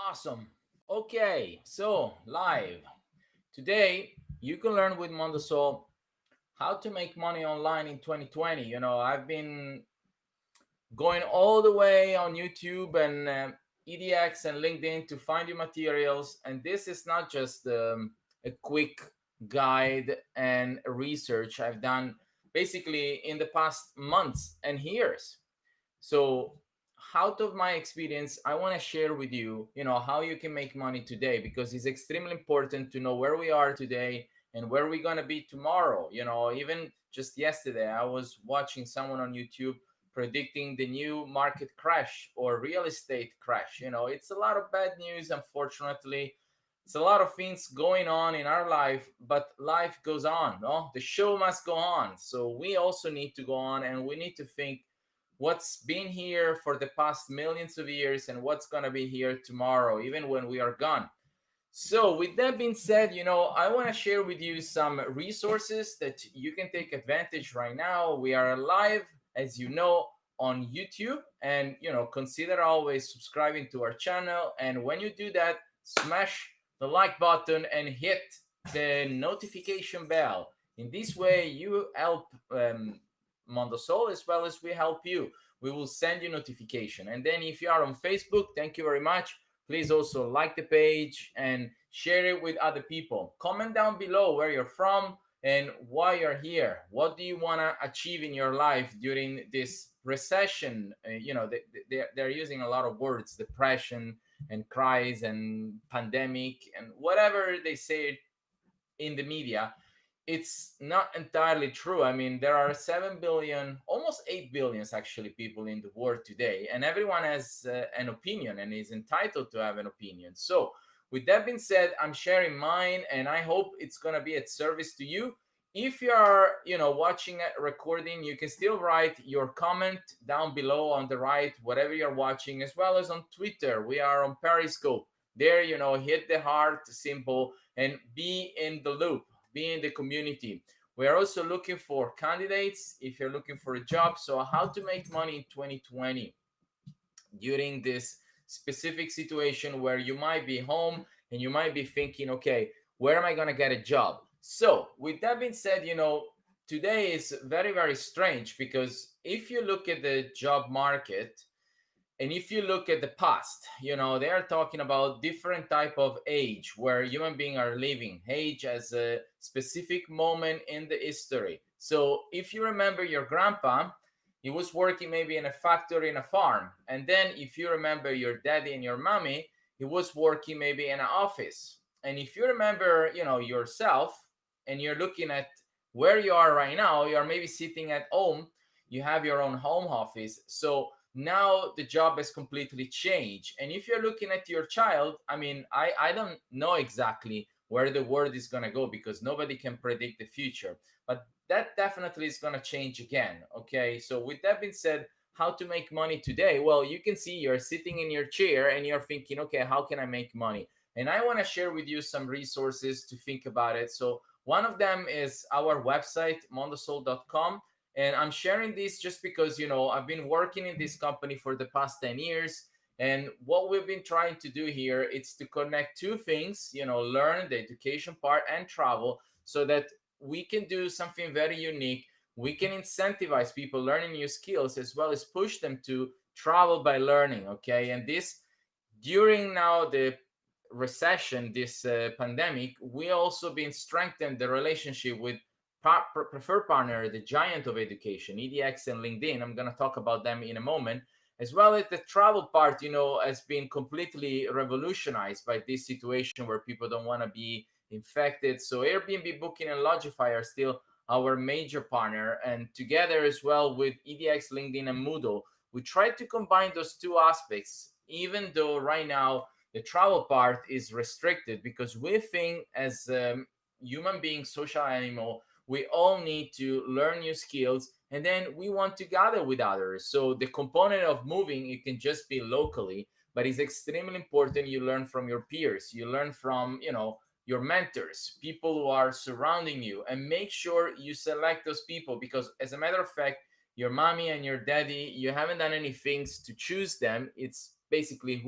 Awesome. Okay, so live. Today, you can learn with Mondosol how to make money online in 2020. I've been going all the way on YouTube and EDX and LinkedIn to find you materials. And this is not just a quick guide and research I've done basically in the past months and years. So, out of my experience, I want to share with you, how you can make money today because it's extremely important to know where we are today and where we're going to be tomorrow. Even just yesterday, I was watching someone on YouTube predicting the new market crash or real estate crash. It's a lot of bad news, unfortunately. It's a lot of things going on in our life, but life goes on. No, the show must go on. So we also need to go on, and we need to think what's been here for the past millions of years and what's going to be here tomorrow, even when we are gone. So, with that being said, I want to share with you some resources that you can take advantage right now. We are live, as you know, on YouTube, and consider always subscribing to our channel. And when you do that, smash the like button and hit the notification bell. In this way, you help Mondosol as well as we help you. We will send you notification. And then if you are on Facebook, thank you very much. Please also like the page and share it with other people. Comment down below where you're from and why you're here. What do you want to achieve in your life during this recession? They're using a lot of words, depression and crisis and pandemic and whatever they say in the media. It's not entirely true. I mean, there are 7 billion, almost 8 billions actually people in the world today, and everyone has an opinion and is entitled to have an opinion. So, with that being said, I'm sharing mine, and I hope it's going to be at service to you. If you are, watching a recording, you can still write your comment down below on the right, whatever you're watching, as well as on Twitter. We are on Periscope. There, hit the heart symbol and be in the loop, be in the community. We are also looking for candidates if you're looking for a job. So, how to make money in 2020 during this specific situation where you might be home and you might be thinking, okay, where am I going to get a job? So, with that being said, today is very, very strange because if you look at the job market, and if you look at the past, they are talking about different type of age where human beings are living, age as a specific moment in the history. So if you remember your grandpa, he was working maybe in a factory, in a farm. And then if you remember your daddy and your mommy, he was working maybe in an office. And if you remember, yourself, and you're looking at where you are right now, you're maybe sitting at home, you have your own home office. So now the job has completely changed. And if you're looking at your child, I mean, I don't know exactly where the world is going to go because nobody can predict the future. But that definitely is going to change again. Okay. So, with that being said, how to make money today? Well, you can see you're sitting in your chair and you're thinking, okay, how can I make money? And I want to share with you some resources to think about it. So, one of them is our website, mondosol.com. And I'm sharing this just because, I've been working in this company for the past 10 years. And what we've been trying to do here is to connect two things, learn the education part and travel so that we can do something very unique. We can incentivize people learning new skills as well as push them to travel by learning. Okay. And this during now the recession, this pandemic, we also been strengthened the relationship with preferred partner, the giant of education, EDX and LinkedIn. I'm going to talk about them in a moment, as well as the travel part, has been completely revolutionized by this situation where people don't want to be infected. So Airbnb, Booking, and Logify are still our major partner. And together as well with EDX, LinkedIn, and Moodle, we try to combine those two aspects, even though right now the travel part is restricted because we think as human beings, social animal, we all need to learn new skills and then we want to gather with others. So the component of moving, it can just be locally, but it's extremely important you learn from your peers, you learn from your mentors, people who are surrounding you, and make sure you select those people because as a matter of fact, your mommy and your daddy, you haven't done any things to choose them. It's basically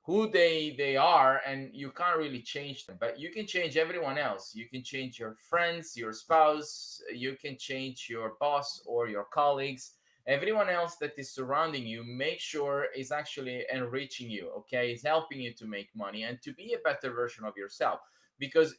who they are, and you can't really change them, but you can change everyone else. You can change your friends, your spouse, you can change your boss or your colleagues, everyone else that is surrounding you. Make sure is actually enriching you, okay, is helping you to make money and to be a better version of yourself. Because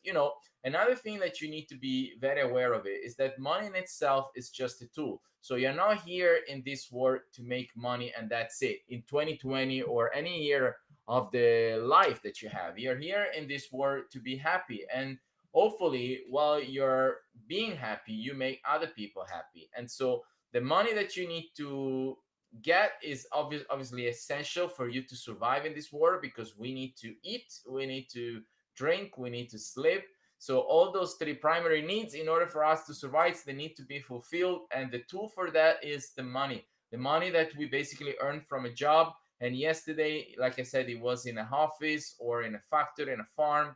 another thing that you need to be very aware of it is that money in itself is just a tool. So you're not here in this world to make money and that's it. In 2020 or any year of the life that you have, you're here in this world to be happy, and hopefully while you're being happy you make other people happy. And so the money that you need to get is obviously essential for you to survive in this world, because we need to eat, we need to drink, we need to sleep. So all those three primary needs, in order for us to survive, they need to be fulfilled, and the tool for that is the money that we basically earn from a job. And yesterday, like I said, it was in an office or in a factory, in a farm,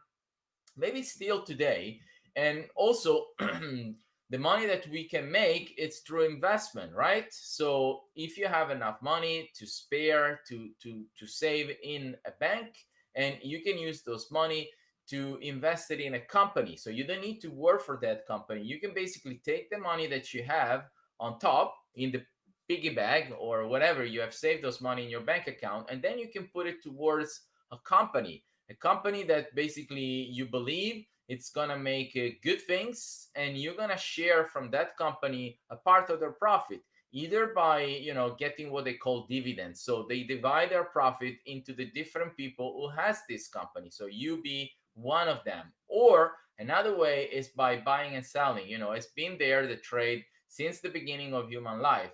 maybe still today. And also the money that we can make, it's through investment, right? So if you have enough money to spare, to save in a bank, and you can use those money to invest it in a company, so you don't need to work for that company. You can basically take the money that you have on top in the piggy bag or whatever you have saved those money in your bank account, and then you can put it towards a company that basically you believe it's gonna make good things, and you're gonna share from that company a part of their profit, either by getting what they call dividends. So they divide their profit into the different people who has this company, so you be one of them. Or another way is by buying and selling. It's been there, the trade, since the beginning of human life,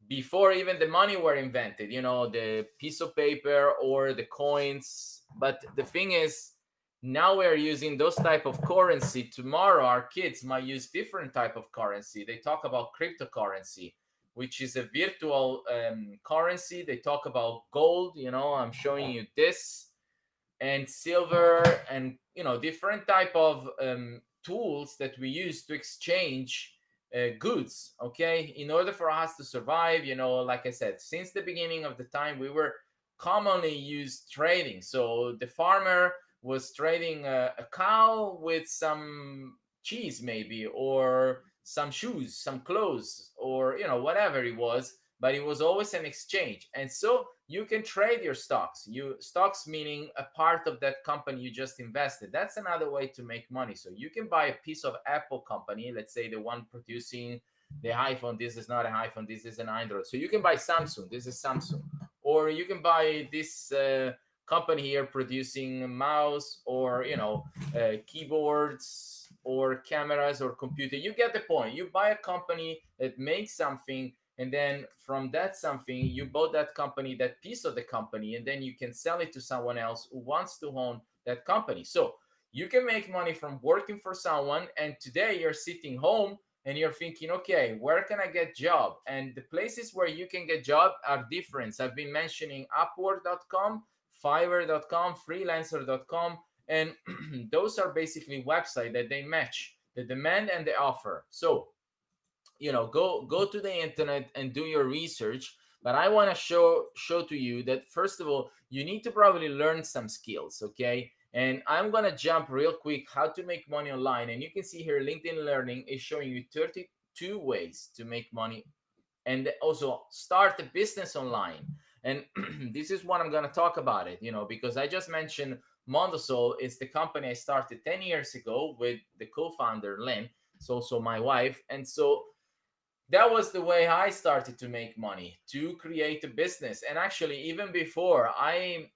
before even the money were invented, the piece of paper or the coins. But the thing is, now we're using those type of currency. Tomorrow our kids might use different type of currency. They talk about cryptocurrency, which is a virtual currency. They talk about gold. I'm showing you this, and silver, and different type of tools that we use to exchange goods, okay, in order for us to survive. Like I said, since the beginning of the time, we were commonly used trading. So the farmer was trading a cow with some cheese, maybe, or some shoes, some clothes, or whatever it was, but it was always an exchange. And so you can trade your stocks meaning a part of that company you just invested. That's another way to make money. So you can buy a piece of Apple company, let's say the one producing the iPhone. This is not an iPhone, this is an Android. So you can buy Samsung, this is Samsung. Or you can buy this company here producing mouse, or keyboards, or cameras, or computer. You get the point. You buy a company that makes something, and then from that something, you bought that company, that piece of the company, and then you can sell it to someone else who wants to own that company. So you can make money from working for someone. And today you're sitting home and you're thinking, okay, where can I get job? And the places where you can get job are different. I've been mentioning upwork.com, fiverr.com, freelancer.com, and those are basically websites that they match the demand and the offer. So go to the internet and do your research. But I want to show to you that, first of all, you need to probably learn some skills, okay? And I'm going to jump real quick how to make money online. And you can see here, LinkedIn Learning is showing you 32 ways to make money and also start a business online. And this is what I'm going to talk about it, because I just mentioned Mondosol is the company I started 10 years ago with the co-founder, Lynn. It's also my wife. And so that was the way I started to make money, to create a business. And actually, even before I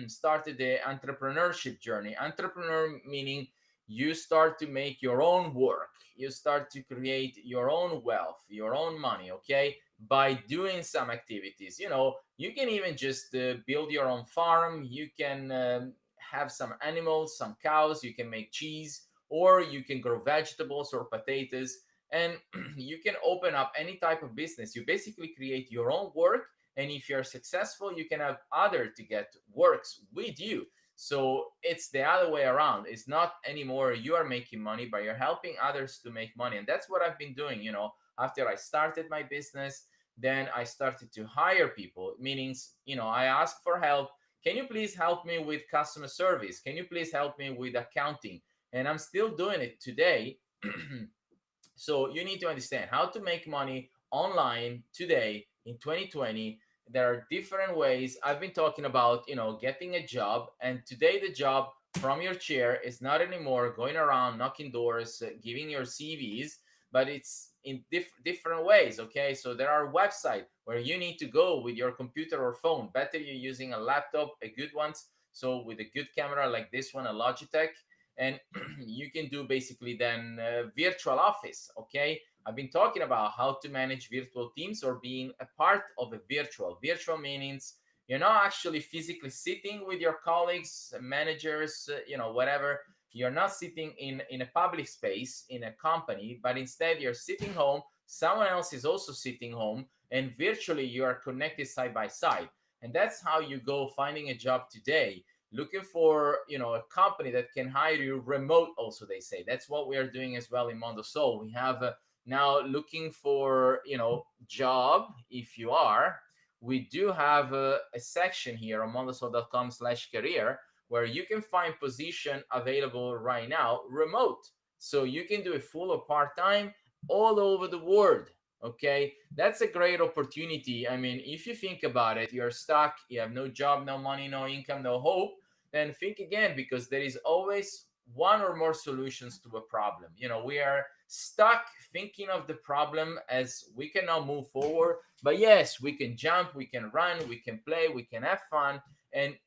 started the entrepreneurship journey, entrepreneur meaning you start to make your own work, you start to create your own wealth, your own money, okay, by doing some activities. You can even just build your own farm, you can have some animals, some cows, you can make cheese, or you can grow vegetables or potatoes, and you can open up any type of business. You basically create your own work, and if you're successful, you can have other to get works with you. So it's the other way around. It's not anymore you are making money, but you're helping others to make money. And that's what I've been doing. After I started my business, then I started to hire people, meaning I asked for help. can you please help me with customer service? Can you please help me with accounting? And I'm still doing it today. So you need to understand how to make money online today in 2020. There are different ways. I've been talking about, getting a job, and today the job from your chair is not anymore going around knocking doors, giving your CVs, but it's in different ways. Okay, so there are websites where you need to go with your computer or phone. Better you're using a laptop, a good ones. So with a good camera like this one, a Logitech, and you can do basically then virtual office. Okay, I've been talking about how to manage virtual teams or being a part of a virtual meanings you're not actually physically sitting with your colleagues, managers, whatever. You're not sitting in a public space in a company, but instead you're sitting home, someone else is also sitting home, and virtually you are connected side by side. And that's how you go finding a job today, looking for a company that can hire you remote. Also, they say that's what we are doing as well in Mondosol. We have now looking for job. If you are, we do have a section here on mondosol.com/career where you can find position available right now remote, so you can do a full or part-time all over the world. Okay, that's a great opportunity. I mean, if you think about it, you're stuck, you have no job, no money, no income, no hope, then think again, because there is always one or more solutions to a problem. We are stuck thinking of the problem as we cannot move forward. But yes, we can jump, we can run, we can play, we can have fun. And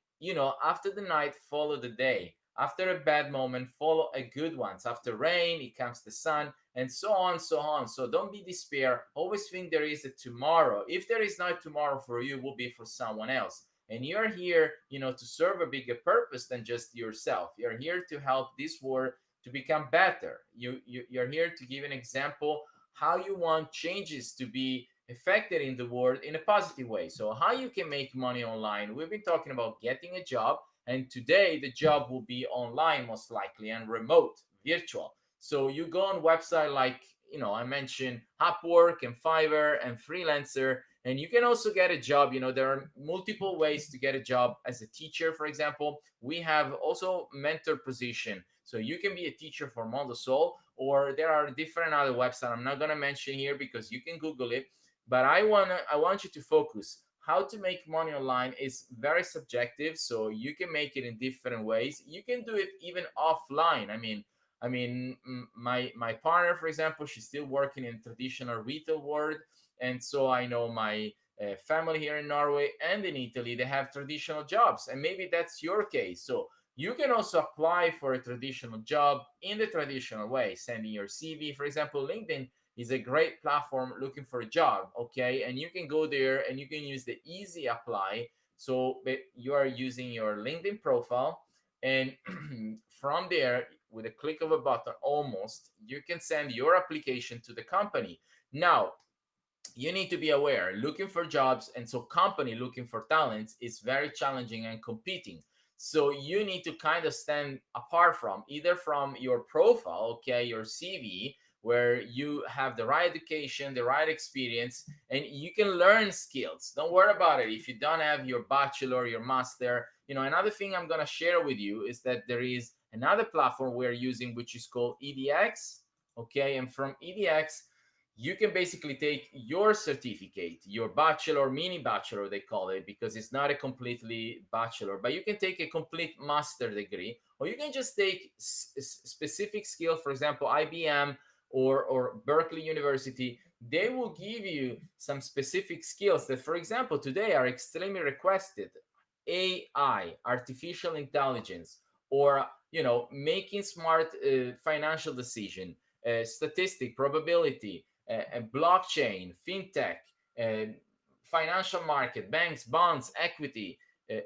after the night, follow the day. After a bad moment, follow a good one. After rain, it comes the sun, and so on, so on. So don't be despair. Always think there is a tomorrow. If there is not tomorrow for you, it will be for someone else. And you're here, to serve a bigger purpose than just yourself. You're here to help this world to become better. You're here to give an example how you want changes to be affected in the world in a positive way. So how you can make money online. We've been talking about getting a job, and today the job will be online most likely, and remote, virtual. So you go on website like, I mentioned Upwork and Fiverr and Freelancer, and you can also get a job. There are multiple ways to get a job as a teacher. For example, we have also mentor position. So you can be a teacher for Mondosol, or there are different other websites I'm not going to mention here because you can Google it. But I want you to focus. How to make money online is very subjective, so you can make it in different ways. You can do it even offline. I mean, my partner, for example, she's still working in traditional retail world, and so I know my family here in Norway and in Italy, they have traditional jobs, and maybe that's your case. So you can also apply for a traditional job in the traditional way, sending your CV. For example, LinkedIn is a great platform looking for a job. Okay, and you can go there and you can use the easy apply. So you are using your LinkedIn profile, and from there, with a click of a button, almost, you can send your application to the company. Now, you need to be aware, looking for jobs, and so company looking for talents is very challenging and competing. So you need to kind of stand apart from, either from your profile, okay, your CV, where you have the right education, the right experience, and you can learn skills. Don't worry about it if you don't have your bachelor, your master. Another thing I'm going to share with you is that there is another platform we're using, which is called EDX. Okay, and from EDX, you can basically take your certificate, your bachelor, mini bachelor, they call it, because it's not a completely bachelor, but you can take a complete master degree, or you can just take specific skill. For example, IBM or Berkeley University, they will give you some specific skills that, for example, today are extremely requested. AI, artificial intelligence, or making smart financial decision, statistic, probability, blockchain, fintech, financial market, banks, bonds, equity.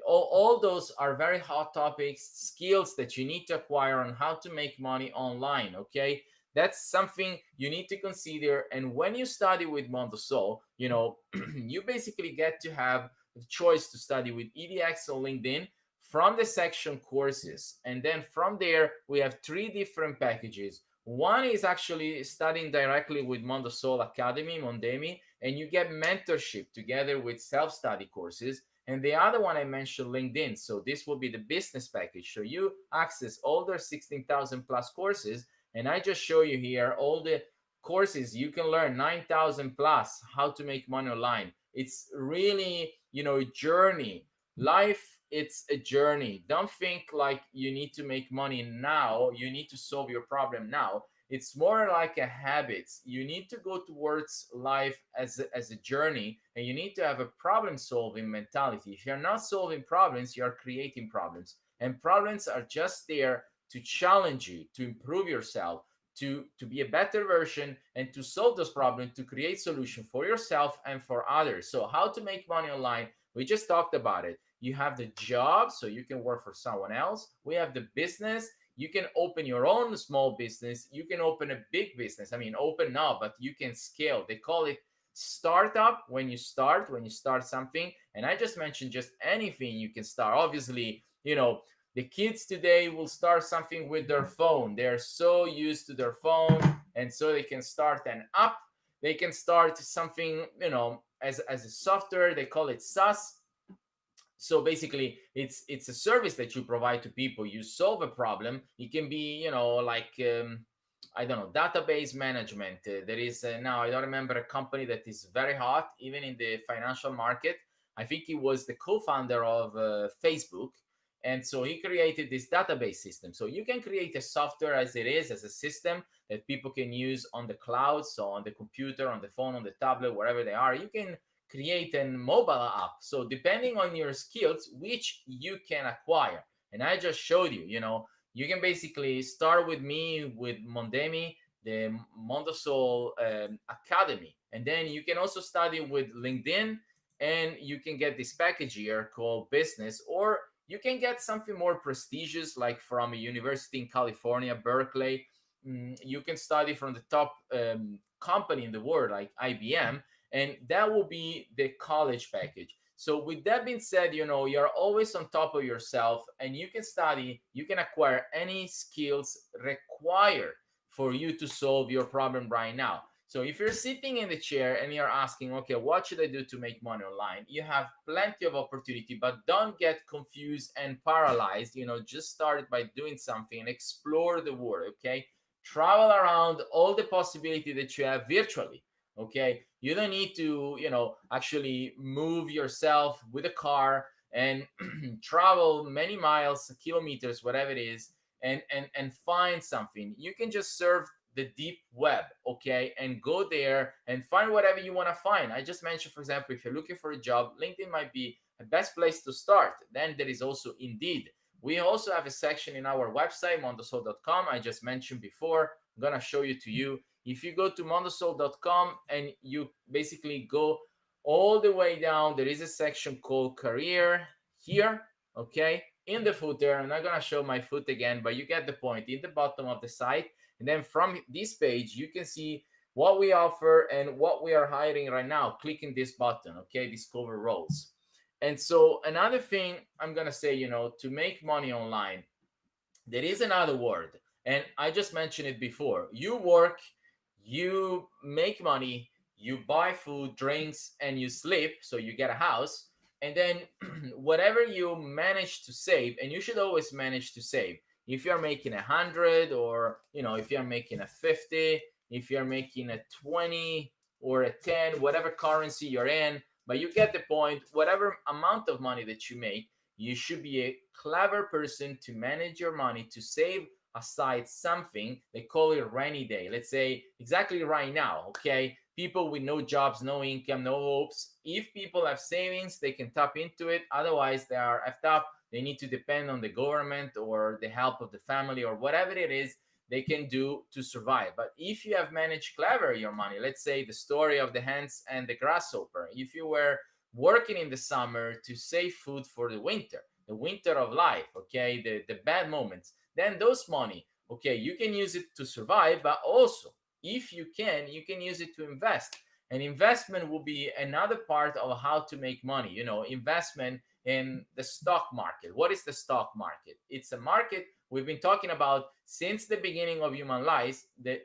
All those are very hot topics, skills that you need to acquire on how to make money online. Okay, that's something you need to consider. And when you study with Mondosol, you basically get to have the choice to study with EDX or LinkedIn from the section courses. And then from there, we have 3 different packages. One is actually studying directly with Mondosol Academy, Mondemi, and you get mentorship together with self-study courses. And the other one I mentioned, LinkedIn. So this will be the business package. So you access all their 16,000 plus courses. And I just show you here all the courses you can learn, 9,000 plus, how to make money online. It's really, a journey. Life, it's a journey. Don't think like you need to make money now. You need to solve your problem now. It's more like a habit. You need to go towards life as a journey, and you need to have a problem solving mentality. If you're not solving problems, you're creating problems, and problems are just there to challenge you, to improve yourself, to be a better version, and to solve those problems, to create solution for yourself and for others. So how to make money online, we just talked about it. You have the job, so you can work for someone else. We have the business. You can open your own small business. You can open a big business. I mean, open now, but you can scale. They call it startup when you start something. And I just mentioned just anything you can start. Obviously, the kids today will start something with their phone. They're so used to their phone, and so they can start an app. They can start something, as a software. They call it SaaS. So basically, it's a service that you provide to people. You solve a problem. It can be, like I don't know, database management. There is now, I don't remember, a company that is very hot even in the financial market. I think he was the co-founder of Facebook, and so he created this database system. So you can create a software as it is, as a system that people can use on the cloud, so on the computer, on the phone, on the tablet, wherever they are. You can create a mobile app. So depending on your skills, which you can acquire. And I just showed you, you can basically start with me with Mondemi, the Mondosol Academy. And then you can also study with LinkedIn, and you can get this package here called business, or you can get something more prestigious, like from a university in California, Berkeley. You can study from the top company in the world, like IBM, and that will be the college package. So with that being said, you're always on top of yourself, and you can study, you can acquire any skills required for you to solve your problem right now. So if you're sitting in the chair and you're asking, okay, what should I do to make money online? You have plenty of opportunity, but don't get confused and paralyzed. Just start by doing something and explore the world, okay? Travel around all the possibility that you have virtually, okay? You don't need to, actually move yourself with a car and travel many miles, kilometers, whatever it is, and find something. You can just surf the deep web, okay, and go there and find whatever you want to find. I just mentioned, for example, if you're looking for a job, LinkedIn might be the best place to start. Then there is also Indeed. We also have a section in our website, mondosol.com. I just mentioned before. I'm gonna show you to you. If you go to mondosol.com and you basically go all the way down, there is a section called career here, okay, in the footer. I'm not gonna show my foot again, but you get the point. In the bottom of the site, and then from this page, you can see what we offer and what we are hiring right now. Clicking this button, okay, discover roles. And so another thing I'm going to say, to make money online, there is another word. And I just mentioned it before. You work, you make money, you buy food, drinks, and you sleep. So you get a house. And then whatever you manage to save, and you should always manage to save. If you're making 100, or if you're making a 50, if you're making a 20 or a 10, whatever currency you're in, but you get the point. Whatever amount of money that you make, you should be a clever person to manage your money, to save aside something. They call it rainy day. Let's say exactly right now, okay, people with no jobs, no income, no hopes. If people have savings, they can tap into it. Otherwise, they are effed up. They need to depend on the government or the help of the family or whatever it is they can do to survive. But if you have managed clever your money, let's say the story of the hens and the grasshopper, if you were working in the summer to save food for the winter of life, okay, the bad moments, then those money, okay, you can use it to survive, but also if you can use it to invest. And investment will be another part of how to make money. Investment in the stock market. What is the stock market? It's a market we've been talking about since the beginning of human lives. The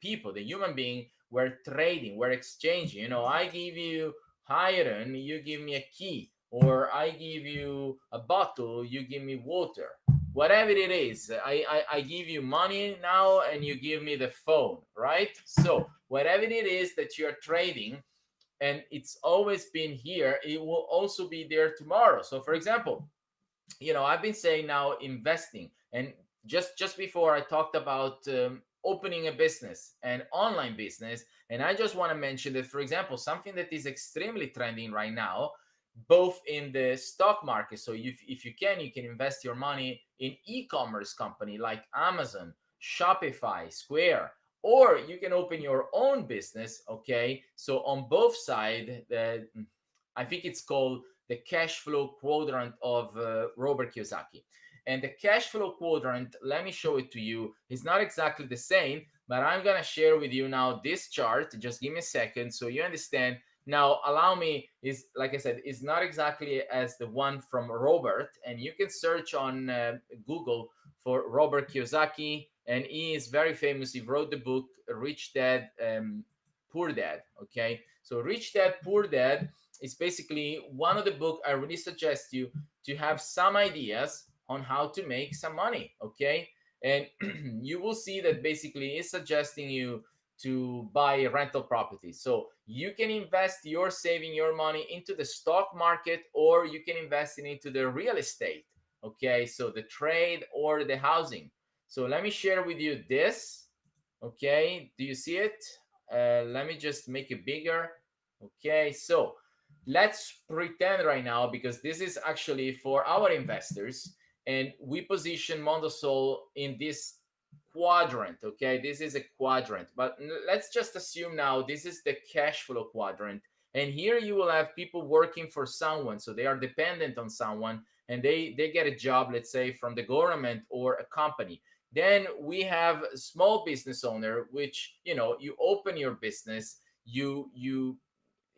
people, the human being, were trading, were exchanging. I give you iron, you give me a key. or I give you a bottle, you give me water. Whatever it is, I give you money now and you give me the phone, right? So whatever it is that you're trading, and it's always been here, it will also be there tomorrow. So for example, I've been saying now investing, and just before I talked about opening a business, an online business, and I just want to mention that, for example, something that is extremely trending right now, both in the stock market. So if you can invest your money in e-commerce company like Amazon, Shopify, Square, or you can open your own business. Okay, so on both sides, I think it's called the cash flow quadrant of Robert Kiyosaki. And the cash flow quadrant, let me show it to you, is not exactly the same, but I'm going to share with you now this chart. Just give me a second so you understand. Now, allow me, is like I said, is not exactly as the one from Robert. And you can search on Google for Robert Kiyosaki. And he is very famous. He wrote the book Rich Dad, Poor Dad. Okay. So Rich Dad, Poor Dad is basically one of the book I really suggest you to have some ideas on how to make some money. Okay, and you will see that basically is suggesting you to buy rental property. So you can invest your saving your money into the stock market, or you can invest it into the real estate. Okay, so the trade or the housing. So let me share with you this. Okay, do you see it? Let me just make it bigger. Okay, so let's pretend right now, because this is actually for our investors, and we position Mondosol in this quadrant. Okay, this is a quadrant, but let's just assume now this is the cash flow quadrant, and here you will have people working for someone, so they are dependent on someone, and they get a job, let's say from the government or a company. Then we have a small business owner, which you open your business, you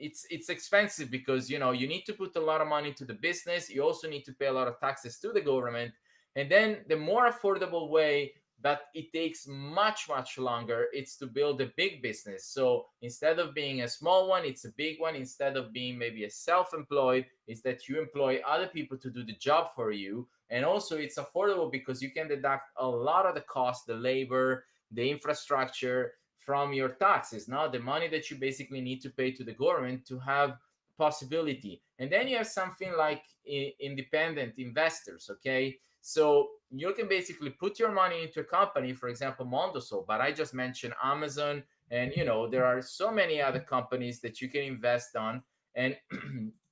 it's expensive, because you need to put a lot of money into the business. You also need to pay a lot of taxes to the government. And then the more affordable way, but it takes much longer, it's to build a big business. So instead of being a small one, it's a big one. Instead of being maybe a self-employed, is that you employ other people to do the job for you. And also it's affordable because you can deduct a lot of the cost, the labor, the infrastructure from your taxes, now the money that you basically need to pay to the government to have possibility. And then you have something like independent investors. Okay, so you can basically put your money into a company, for example Mondosol, but I just mentioned Amazon, and there are so many other companies that you can invest on, and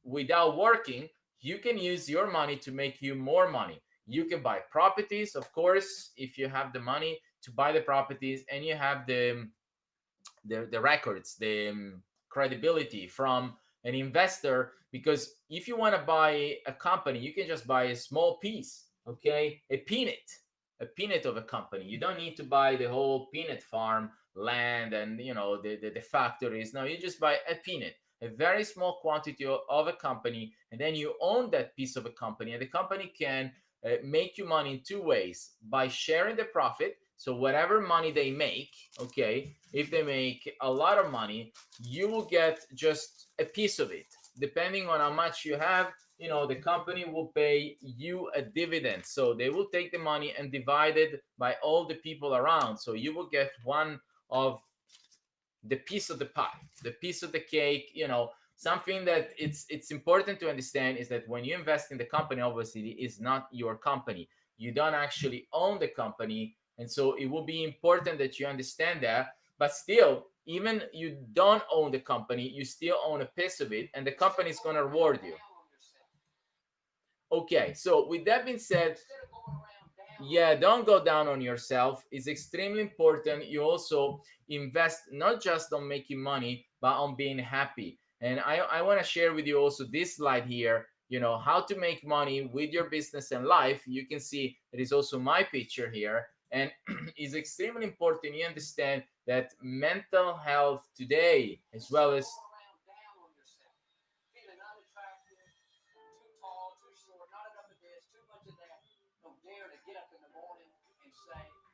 without working, you can use your money to make you more money. You can buy properties, of course, if you have the money to buy the properties, and you have the records, the credibility from an investor. Because if you want to buy a company, you can just buy a small piece. Okay, a peanut of a company. You don't need to buy the whole peanut farm land and the factories. No, you just buy a peanut, a very small quantity of a company, and then you own that piece of a company, and the company can make you money in two ways: by sharing the profit. So whatever money they make, okay, if they make a lot of money, you will get just a piece of it. Depending on how much you have, the company will pay you a dividend. So they will take the money and divide it by all the people around. So you will get one of the piece of the pie, the piece of the cake. Something that it's important to understand is that when you invest in the company, obviously it is not your company. You don't actually own the company, and so it will be important that you understand that. But still, even you don't own the company, you still own a piece of it, and the company is going to reward you. Okay, so with that being said, yeah, don't go down on yourself. It's extremely important you also invest not just on making money, but on being happy. And I want to share with you also this slide here, how to make money with your business and life. You can see it is also my picture here. And it's extremely important you understand that mental health today, as well as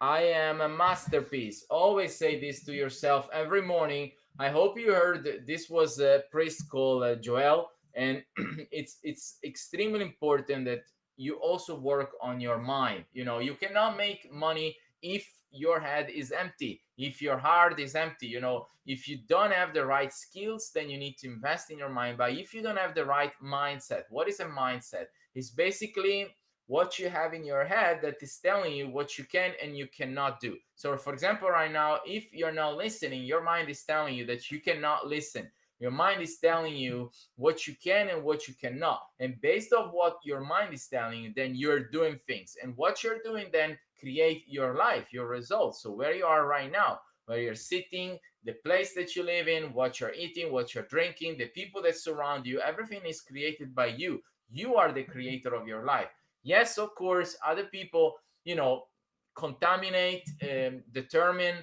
I am a masterpiece. Always say this to yourself every morning. I hope you heard this was a priest called Joel, And it's extremely important that you also work on your mind. You cannot make money if your head is empty, if your heart is empty. If you don't have the right skills, then you need to invest in your mind. But if you don't have the right mindset, what is a mindset? It's basically what you have in your head that is telling you what you can and you cannot do. So for example, right now, if you're not listening, your mind is telling you that you cannot listen. Your mind is telling you what you can and what you cannot. And based on what your mind is telling you, then you're doing things. And what you're doing then create your life, your results. So where you are right now, where you're sitting, the place that you live in, what you're eating, what you're drinking, the people that surround you, everything is created by you. You are the creator of your life. Yes, of course, other people, contaminate, determine,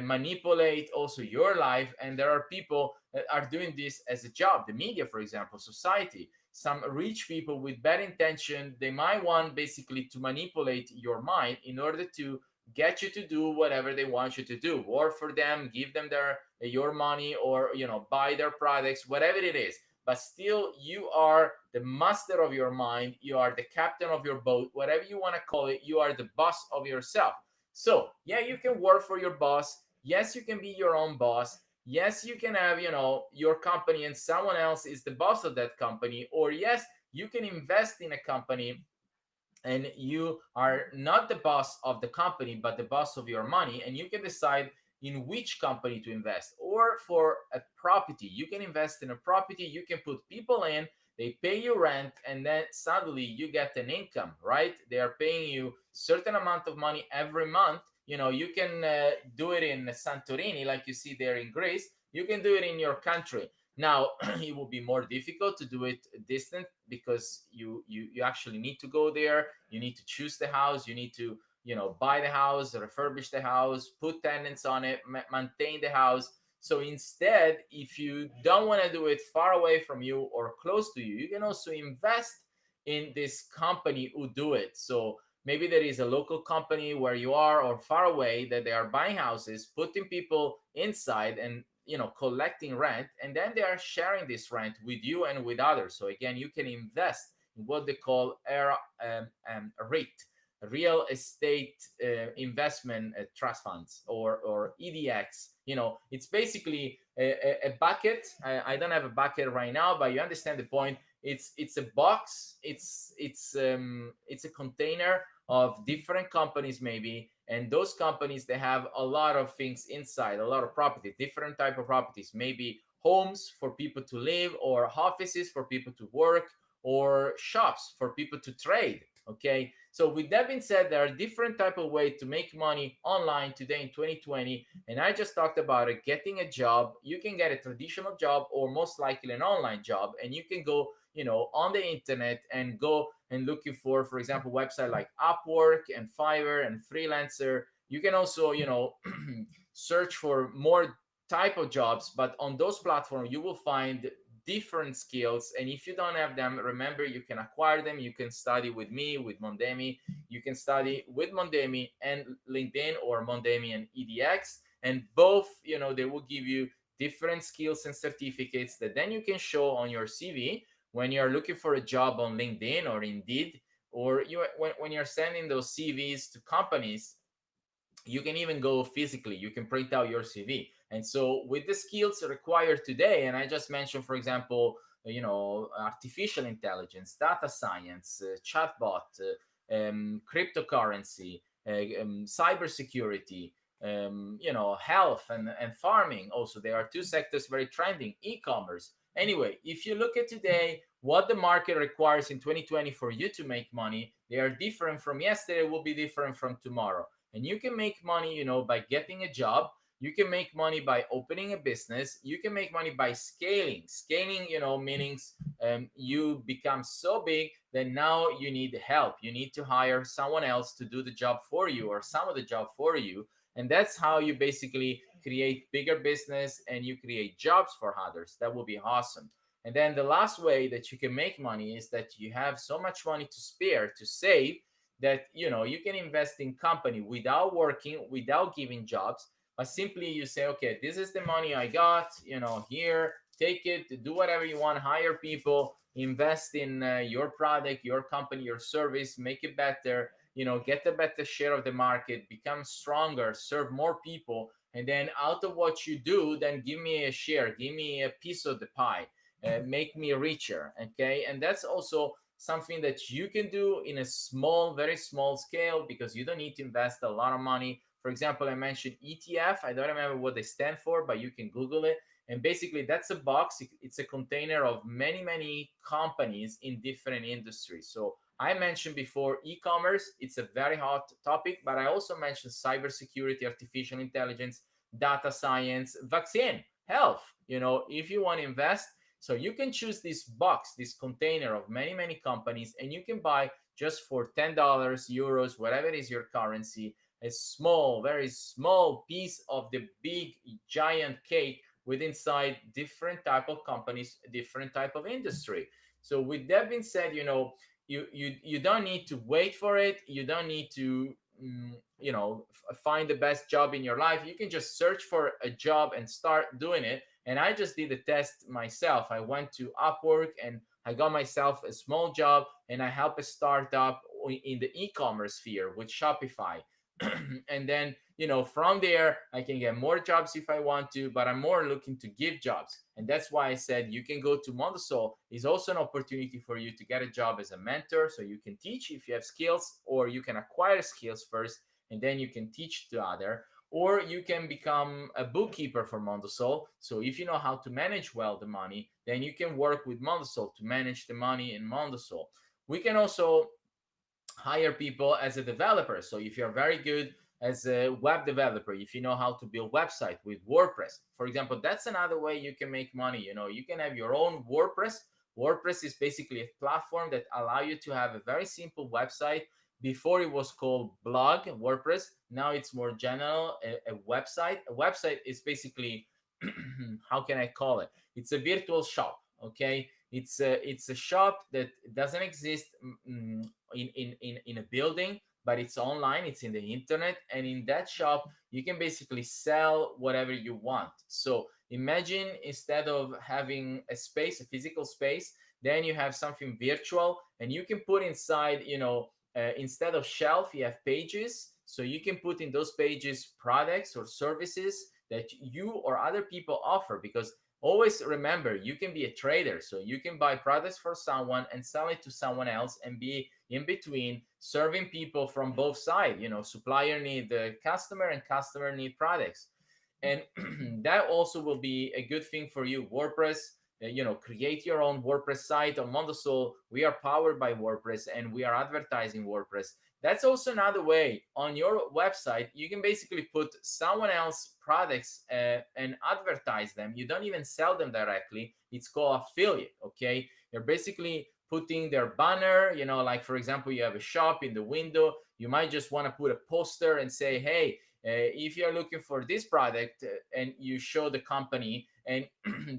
manipulate also your life. And there are people that are doing this as a job. The media, for example, society, some rich people with bad intention, they might want basically to manipulate your mind in order to get you to do whatever they want you to do. Work for them, give them your money, or buy their products, whatever it is. But still, you are the master of your mind. You are the captain of your boat, whatever you want to call it. You are the boss of yourself. So yeah, you can work for your boss. Yes, you can be your own boss. Yes, you can have your company and someone else is the boss of that company. Or yes, you can invest in a company and you are not the boss of the company but the boss of your money, and you can decide in which company to invest. Or for a property, you can invest in a property, you can put people in, they pay you rent, and then suddenly you get an income, right? They are paying you certain amount of money every month. You can do it in Santorini, like you see there in Greece. You can do it in your country. Now it will be more difficult to do it distant, because you actually need to go there. You need to choose the house. You need to buy the house, refurbish the house, put tenants on it, maintain the house. So instead, if you don't want to do it far away from you or close to you, you can also invest in this company who do it. So maybe there is a local company where you are or far away that they are buying houses, putting people inside, and collecting rent, and then they are sharing this rent with you and with others. So again, you can invest in what they call REIT, real estate investment trust funds, or EDX. It's basically a bucket. I don't have a bucket right now, but you understand the point. It's a box. It's a container of different companies, maybe, and those companies, they have a lot of things inside, a lot of property, different type of properties, maybe homes for people to live, or offices for people to work, or shops for people to trade. Okay, so with that being said, there are different type of way to make money online today in 2020, and I just talked about it. Getting a job, you can get a traditional job or most likely an online job, and you can go on the internet and go and looking for example, website like Upwork and Fiverr and Freelancer. You can also search for more type of jobs, but on those platforms you will find different skills. And if you don't have them, remember, you can acquire them. You can study with me, with Mondemi. You can study with Mondemi and LinkedIn, or Mondemi and EDX, and both they will give you different skills and certificates that then you can show on your CV when you're looking for a job on LinkedIn or Indeed, or when you're sending those CVs to companies. You can even go physically. You can print out your CV. And so with the skills required today, and I just mentioned, for example, artificial intelligence, data science, chatbot, cryptocurrency, cybersecurity, health and farming. Also, there are two sectors very trending, e-commerce. Anyway, if you look at today, what the market requires in 2020 for you to make money, they are different from yesterday, will be different from tomorrow. And you can make money, by getting a job. You can make money by opening a business. You can make money by scaling. Scaling, meanings you become so big that now you need help. You need to hire someone else to do the job for you, or some of the job for you. And that's how you basically create bigger business and you create jobs for others. That will be awesome. And then the last way that you can make money is that you have so much money to spare, to save, that you can invest in company without working, without giving jobs, but simply you say, okay, this is the money I got, here, take it, do whatever you want, hire people, invest in your product, your company, your service, make it better, get a better share of the market, become stronger, serve more people. And then out of what you do, then give me a share, give me a piece of the pie, make me richer. Okay. And that's also something that you can do in a small, very small scale, because you don't need to invest a lot of money. For example, I mentioned ETF. I don't remember what they stand for, but you can Google it. And basically, that's a box. It's a container of many, many companies in different industries. So I mentioned before e-commerce. It's a very hot topic, but I also mentioned cybersecurity, artificial intelligence, data science, vaccine, health. If you want to invest, so you can choose this box, this container of many, many companies, and you can buy just for $10, euros, whatever is your currency, a small, very small piece of the big, giant cake with inside different type of companies, different type of industry. So with that being said, you don't need to wait for it. You don't need to find the best job in your life. You can just search for a job and start doing it. And I just did a test myself. I went to Upwork and I got myself a small job, and I helped a startup in the e-commerce sphere with Shopify. And then, from there, I can get more jobs if I want to, but I'm more looking to give jobs. And that's why I said you can go to Mondosol. It's also an opportunity for you to get a job as a mentor, so you can teach if you have skills, or you can acquire skills first, and then you can teach to other. Or you can become a bookkeeper for Mondosol. So if you know how to manage well the money, then you can work with Mondosol to manage the money in Mondosol. We can also hire people as a developer. So if you're very good as a web developer, if you know how to build website with WordPress, for example, that's another way you can make money. You can have your own WordPress. WordPress is basically a platform that allow you to have a very simple website. Before it was called blog, WordPress. Now it's more general, a website. A website is basically, how can I call it? It's a virtual shop, okay? It's a shop that doesn't exist in a building, but it's online, it's in the internet. And in that shop, you can basically sell whatever you want. So imagine instead of having a space, a physical space, then you have something virtual, and you can put inside, instead of shelf, you have pages. So you can put in those pages products or services that you or other people offer, because always remember, you can be a trader. So you can buy products for someone and sell it to someone else and be in between, serving people from both sides. Supplier need the customer and customer need products. And that also will be a good thing for you. WordPress, create your own WordPress site. On Mondosol, we are powered by WordPress and we are advertising WordPress. That's also another way. On your website, you can basically put someone else's products and advertise them. You don't even sell them directly. It's called affiliate, okay? You're basically putting their banner, like for example, you have a shop in the window. You might just want to put a poster and say, hey, if you're looking for this product, and you show the company, and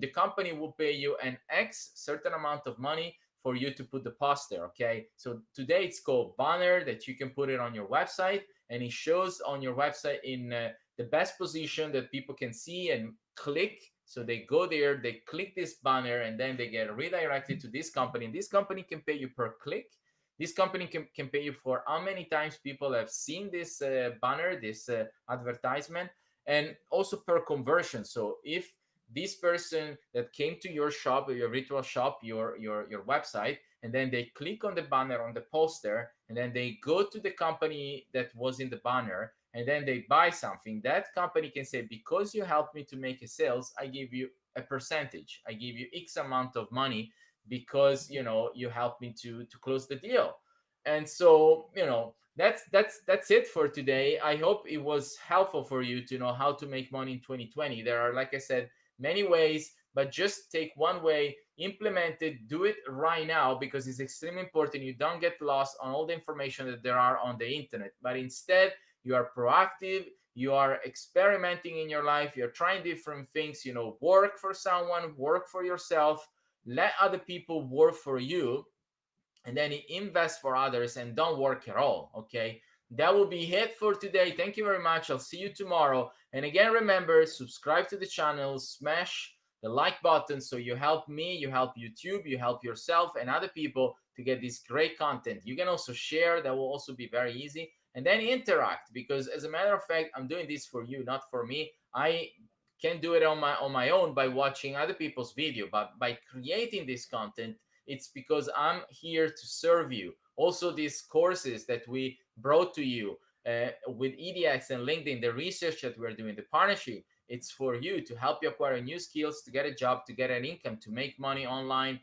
the company will pay you an X certain amount of money for you to put the poster, okay? So today it's called banner, that you can put it on your website, and it shows on your website in the best position that people can see and click. So they go there, they click this banner, and then they get redirected to this company. And this company can pay you per click. This company can pay you for how many times people have seen this banner, this advertisement, and also per conversion. So if this person that came to your shop, your virtual shop, your website, and then they click on the banner, on the poster, and then they go to the company that was in the banner, and then they buy something, that company can say, because you helped me to make a sales, I give you a percentage. I give you X amount of money because you helped me to close the deal. And so that's it for today. I hope it was helpful for you to know how to make money in 2020. There are, like I said, many ways, but just take one way, implement it, do it right now, because it's extremely important you don't get lost on all the information that there are on the internet, but instead you are proactive, you are experimenting in your life, you're trying different things, work for someone, work for yourself, let other people work for you, and then invest for others and don't work at all, okay? That will be it for today. Thank you very much. I'll see you tomorrow. And again, remember, subscribe to the channel, smash the like button, so you help me, you help YouTube, you help yourself and other people to get this great content. You can also share, that will also be very easy. And then interact, because as a matter of fact, I'm doing this for you, not for me. I can do it on my own by watching other people's video, but by creating this content, it's because I'm here to serve you. Also, these courses that we brought to you with EDX and LinkedIn, the research that we're doing, the partnership, it's for you, to help you acquire new skills, to get a job, to get an income, to make money online,